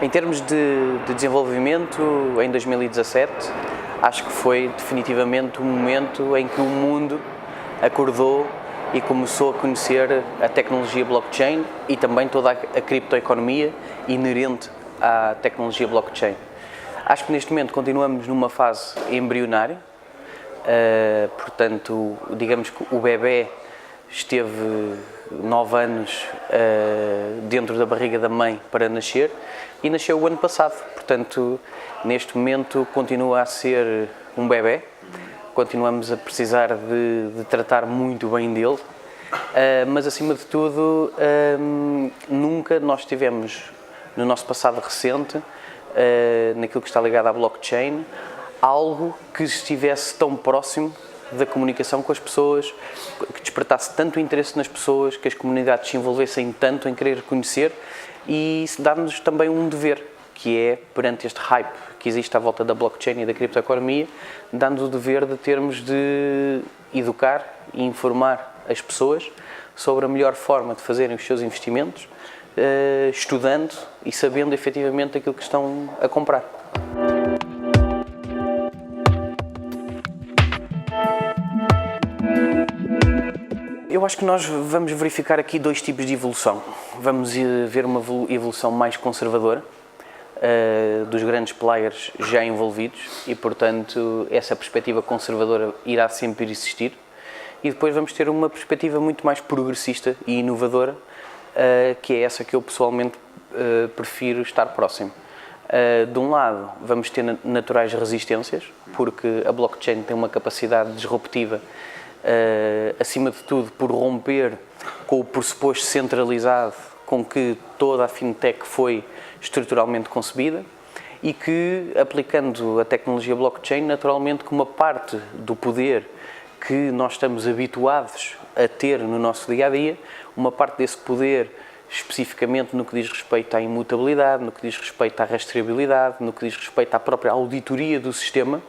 Em termos de desenvolvimento, em 2017, acho que foi definitivamente o momento em que o mundo acordou e começou a conhecer a tecnologia blockchain e também toda a criptoeconomia inerente à tecnologia blockchain. Acho que neste momento continuamos numa fase embrionária, portanto, digamos que o bebé esteve 9 anos dentro da barriga da mãe para nascer e nasceu o ano passado. Portanto, neste momento continua a ser um bebé, continuamos a precisar de tratar muito bem dele, mas acima de tudo nunca nós tivemos no nosso passado recente, naquilo que está ligado à blockchain, algo que estivesse tão próximo da comunicação com as pessoas, que despertasse tanto interesse nas pessoas, que as comunidades se envolvessem tanto em querer conhecer e dá-nos também um dever, que é, perante este hype que existe à volta da blockchain e da criptoeconomia, dá-nos o dever de termos de educar e informar as pessoas sobre a melhor forma de fazerem os seus investimentos, estudando e sabendo efetivamente aquilo que estão a comprar. Eu acho que nós vamos verificar aqui dois tipos de evolução. Vamos ver uma evolução mais conservadora, dos grandes players já envolvidos e, portanto, essa perspectiva conservadora irá sempre existir. E depois vamos ter uma perspectiva muito mais progressista e inovadora, que é essa que eu pessoalmente prefiro estar próximo. De um lado, vamos ter naturais resistências, porque a blockchain tem uma capacidade disruptiva, acima de tudo, por romper com o pressuposto centralizado com que toda a fintech foi estruturalmente concebida e que, aplicando a tecnologia blockchain, naturalmente, que uma parte do poder que nós estamos habituados a ter no nosso dia-a-dia, uma parte desse poder, especificamente no que diz respeito à imutabilidade, no que diz respeito à rastreabilidade, no que diz respeito à própria auditoria do sistema,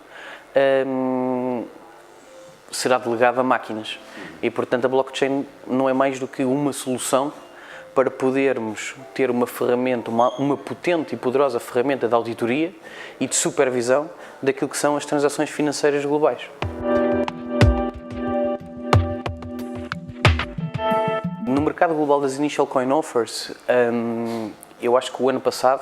será delegada a máquinas. E, portanto, a blockchain não é mais do que uma solução para podermos ter uma ferramenta, uma potente e poderosa ferramenta de auditoria e de supervisão daquilo que são as transações financeiras globais. No mercado global das Initial Coin Offers, eu acho que o ano passado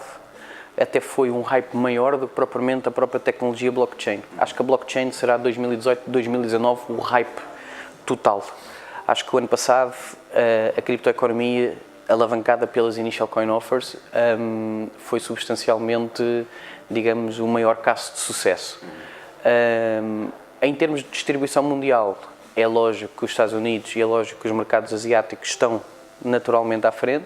até foi um hype maior do que propriamente a própria tecnologia blockchain. Acho que a blockchain será 2018-2019 o hype total. Acho que o ano passado a criptoeconomia alavancada pelas Initial Coin Offers foi substancialmente, digamos, o maior caso de sucesso. Em termos de distribuição mundial, é lógico que os Estados Unidos e é lógico que os mercados asiáticos estão naturalmente à frente.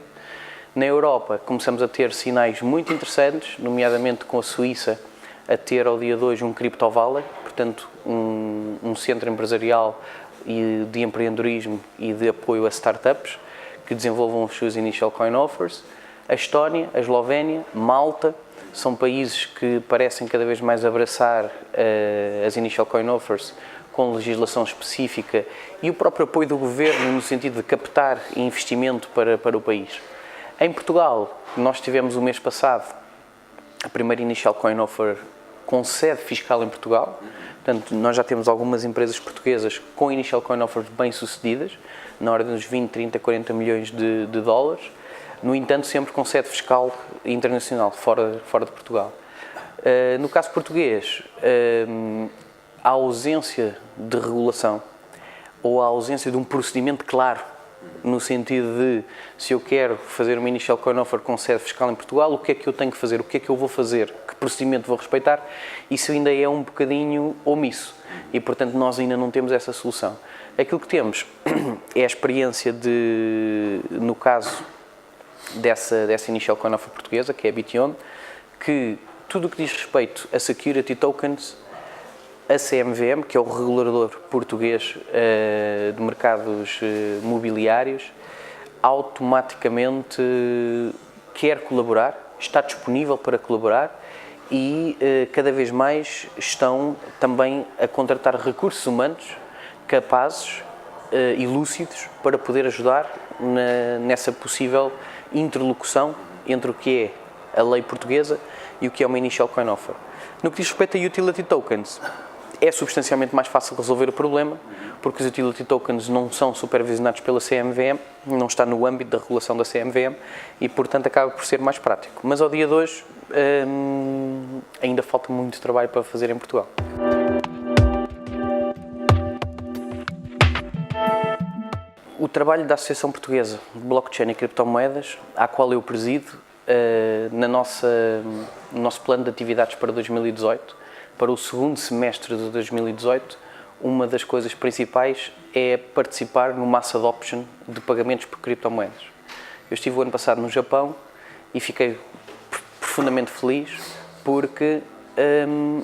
Na Europa começamos a ter sinais muito interessantes, nomeadamente com a Suíça a ter ao dia de hoje um Crypto Valley, portanto um centro empresarial e de empreendedorismo e de apoio a startups que desenvolvam os seus Initial Coin Offers. A Estónia, a Eslovénia, Malta são países que parecem cada vez mais abraçar as Initial Coin Offers com legislação específica e o próprio apoio do governo no sentido de captar investimento para o país. Em Portugal, nós tivemos o mês passado a primeira Initial Coin Offer com sede fiscal em Portugal. Portanto, nós já temos algumas empresas portuguesas com Initial Coin Offers bem-sucedidas, na ordem dos 20, 30, 40 milhões de dólares. No entanto, sempre com sede fiscal internacional, fora de Portugal. No caso português, a ausência de regulação ou a ausência de um procedimento claro, no sentido de, se eu quero fazer uma Initial Coin Offer com sede fiscal em Portugal, o que é que eu tenho que fazer, o que é que eu vou fazer, que procedimento vou respeitar, isso ainda é um bocadinho omisso e, portanto, nós ainda não temos essa solução. Aquilo que temos é a experiência no caso dessa Initial Coin Offer portuguesa, que é a Bition, que tudo o que diz respeito a Security Tokens, a CMVM, que é o regulador português de mercados mobiliários, automaticamente quer colaborar, está disponível para colaborar e cada vez mais estão também a contratar recursos humanos capazes e lúcidos para poder ajudar nessa possível interlocução entre o que é a lei portuguesa e o que é uma Initial Coin Offer. No que diz respeito a Utility Tokens, é substancialmente mais fácil resolver o problema, porque os Utility Tokens não são supervisionados pela CMVM, não está no âmbito da regulação da CMVM e, portanto, acaba por ser mais prático. Mas, ao dia de hoje, ainda falta muito trabalho para fazer em Portugal. O trabalho da Associação Portuguesa de Blockchain e Criptomoedas, à qual eu presido, no nosso plano de atividades para 2018, para o segundo semestre de 2018, uma das coisas principais é participar no Mass Adoption de pagamentos por criptomoedas. Eu estive o ano passado no Japão e fiquei profundamente feliz porque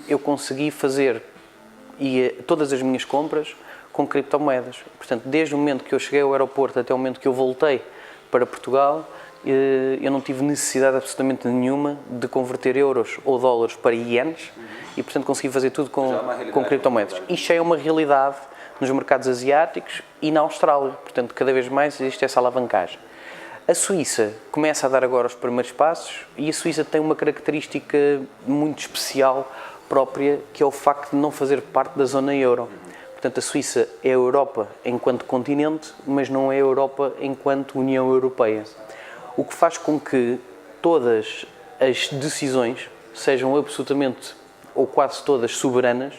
eu consegui fazer todas as minhas compras com criptomoedas. Portanto, desde o momento que eu cheguei ao aeroporto até o momento que eu voltei para Portugal, eu não tive necessidade absolutamente nenhuma de converter euros ou dólares para ienes e, portanto, consegui fazer tudo com criptomoedas. Isto é uma realidade nos mercados asiáticos e na Austrália. Portanto, cada vez mais existe essa alavancagem. A Suíça começa a dar agora os primeiros passos e a Suíça tem uma característica muito especial própria, que é o facto de não fazer parte da zona euro. Portanto, a Suíça é a Europa enquanto continente, mas não é a Europa enquanto União Europeia. O que faz com que todas as decisões sejam absolutamente ou quase todas soberanas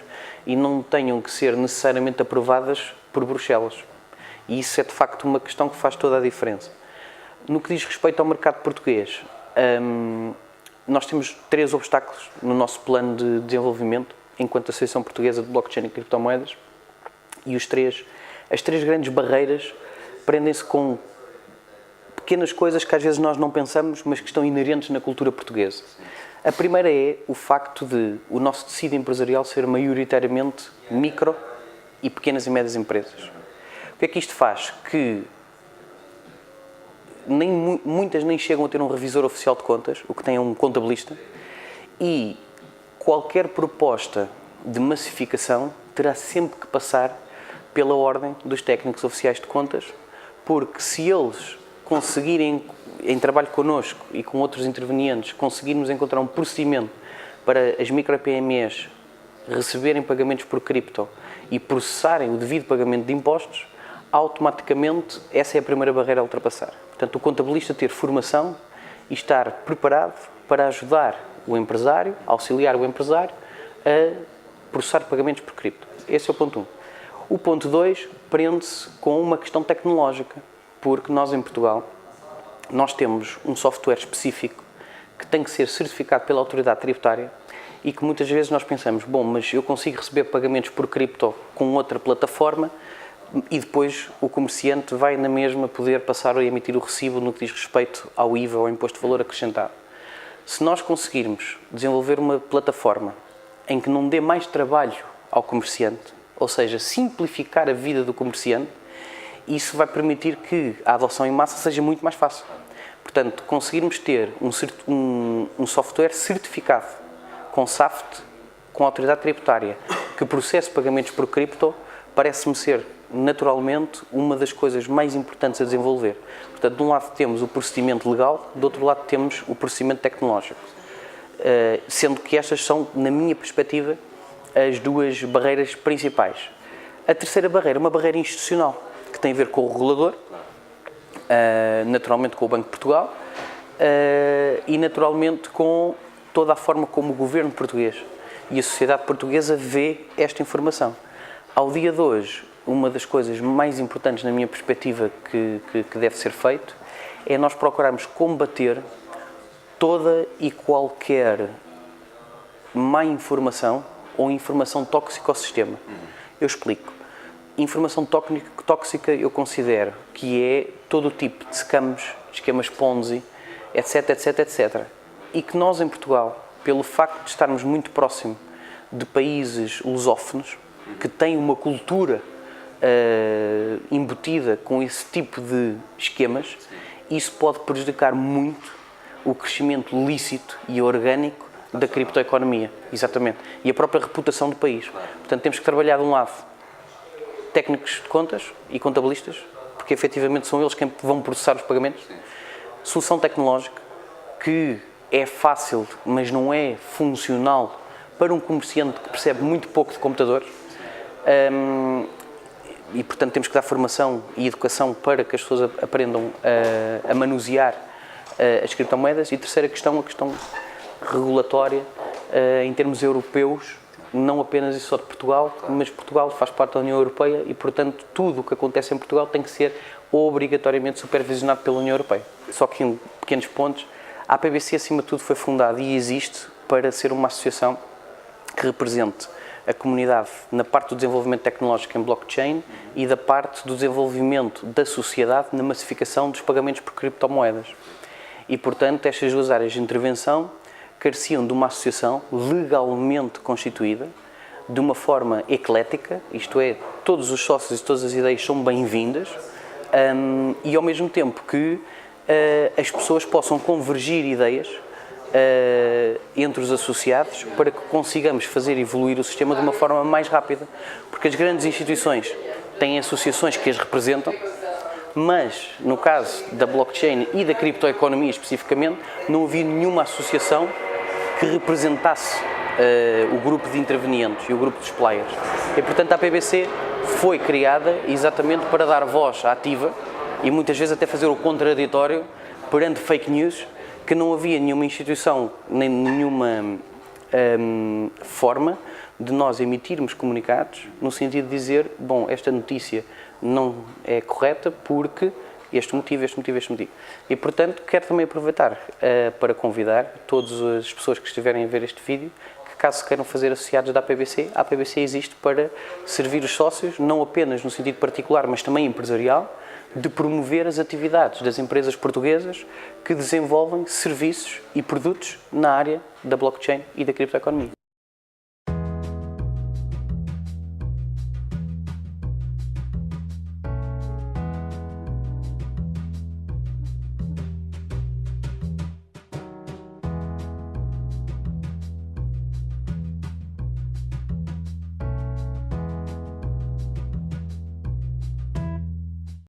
e não tenham que ser necessariamente aprovadas por Bruxelas. E isso é de facto uma questão que faz toda a diferença. No que diz respeito ao mercado português, nós temos 3 obstáculos no nosso plano de desenvolvimento enquanto Associação Portuguesa de Blockchain e Criptomoedas e as 3 grandes barreiras prendem-se com pequenas coisas que às vezes nós não pensamos, mas que estão inerentes na cultura portuguesa. A primeira é o facto de o nosso tecido empresarial ser maioritariamente micro e pequenas e médias empresas. O que é que isto faz? Que muitas nem chegam a ter um revisor oficial de contas, o que tem é um contabilista, e qualquer proposta de massificação terá sempre que passar pela ordem dos técnicos oficiais de contas, porque se eles conseguirem, em trabalho connosco e com outros intervenientes, conseguirmos encontrar um procedimento para as micro-PMEs receberem pagamentos por cripto e processarem o devido pagamento de impostos, automaticamente essa é a primeira barreira a ultrapassar. Portanto, o contabilista ter formação e estar preparado para ajudar o empresário, auxiliar o empresário a processar pagamentos por cripto. Esse é o ponto 1. O ponto 2 prende-se com uma questão tecnológica, porque nós em Portugal nós temos um software específico que tem que ser certificado pela autoridade tributária e que muitas vezes nós pensamos, bom, mas eu consigo receber pagamentos por cripto com outra plataforma e depois o comerciante vai na mesma poder passar a emitir o recibo no que diz respeito ao IVA, ao Imposto de Valor Acrescentado. Se nós conseguirmos desenvolver uma plataforma em que não dê mais trabalho ao comerciante, ou seja, simplificar a vida do comerciante, isso vai permitir que a adoção em massa seja muito mais fácil. Portanto, conseguirmos ter um software certificado com SAFT, com a autoridade tributária, que processe pagamentos por cripto, parece-me ser naturalmente uma das coisas mais importantes a desenvolver. Portanto, de um lado temos o procedimento legal, do outro lado temos o procedimento tecnológico. Sendo que estas são, na minha perspectiva, as 2 barreiras principais. A terceira barreira é uma barreira institucional, que tem a ver com o regulador, naturalmente com o Banco de Portugal e naturalmente com toda a forma como o governo português e a sociedade portuguesa vê esta informação. Ao dia de hoje, uma das coisas mais importantes na minha perspectiva que deve ser feito é nós procurarmos combater toda e qualquer má informação ou informação tóxica ao sistema. Eu explico. Informação tóxica eu considero que é todo o tipo de scams, esquemas Ponzi, etc, etc, etc. E que nós em Portugal, pelo facto de estarmos muito próximo de países lusófonos, que têm uma cultura embutida com esse tipo de esquemas, isso pode prejudicar muito o crescimento lícito e orgânico da criptoeconomia, exatamente, e a própria reputação do país. Portanto, temos que trabalhar de um lado técnicos de contas e contabilistas, porque efetivamente são eles quem vão processar os pagamentos. Solução tecnológica, que é fácil, mas não é funcional para um comerciante que percebe muito pouco de computadores. E, portanto, temos que dar formação e educação para que as pessoas aprendam a manusear as criptomoedas. E terceira questão, a questão regulatória, em termos europeus, não apenas e só de Portugal, mas Portugal faz parte da União Europeia e, portanto, tudo o que acontece em Portugal tem que ser obrigatoriamente supervisionado pela União Europeia. Só que em pequenos pontos, a APBC, acima de tudo, foi fundada e existe para ser uma associação que represente a comunidade na parte do desenvolvimento tecnológico em blockchain e da parte do desenvolvimento da sociedade na massificação dos pagamentos por criptomoedas. E, portanto, estas duas áreas de intervenção careciam de uma associação legalmente constituída, de uma forma eclética, isto é, todos os sócios e todas as ideias são bem-vindas, e ao mesmo tempo que as pessoas possam convergir ideias entre os associados para que consigamos fazer evoluir o sistema de uma forma mais rápida, porque as grandes instituições têm associações que as representam, mas no caso da blockchain e da criptoeconomia especificamente, não havia nenhuma associação que representasse o grupo de intervenientes e o grupo dos players. E, portanto, a APBC foi criada exatamente para dar voz ativa e muitas vezes até fazer o contraditório perante fake news, que não havia nenhuma instituição, nem nenhuma forma de nós emitirmos comunicados no sentido de dizer, bom, esta notícia não é correta porque este motivo. E, portanto, quero também aproveitar para convidar todas as pessoas que estiverem a ver este vídeo que, caso queiram fazer associados da APBC, a APBC existe para servir os sócios, não apenas no sentido particular, mas também empresarial, de promover as atividades das empresas portuguesas que desenvolvem serviços e produtos na área da blockchain e da criptoeconomia.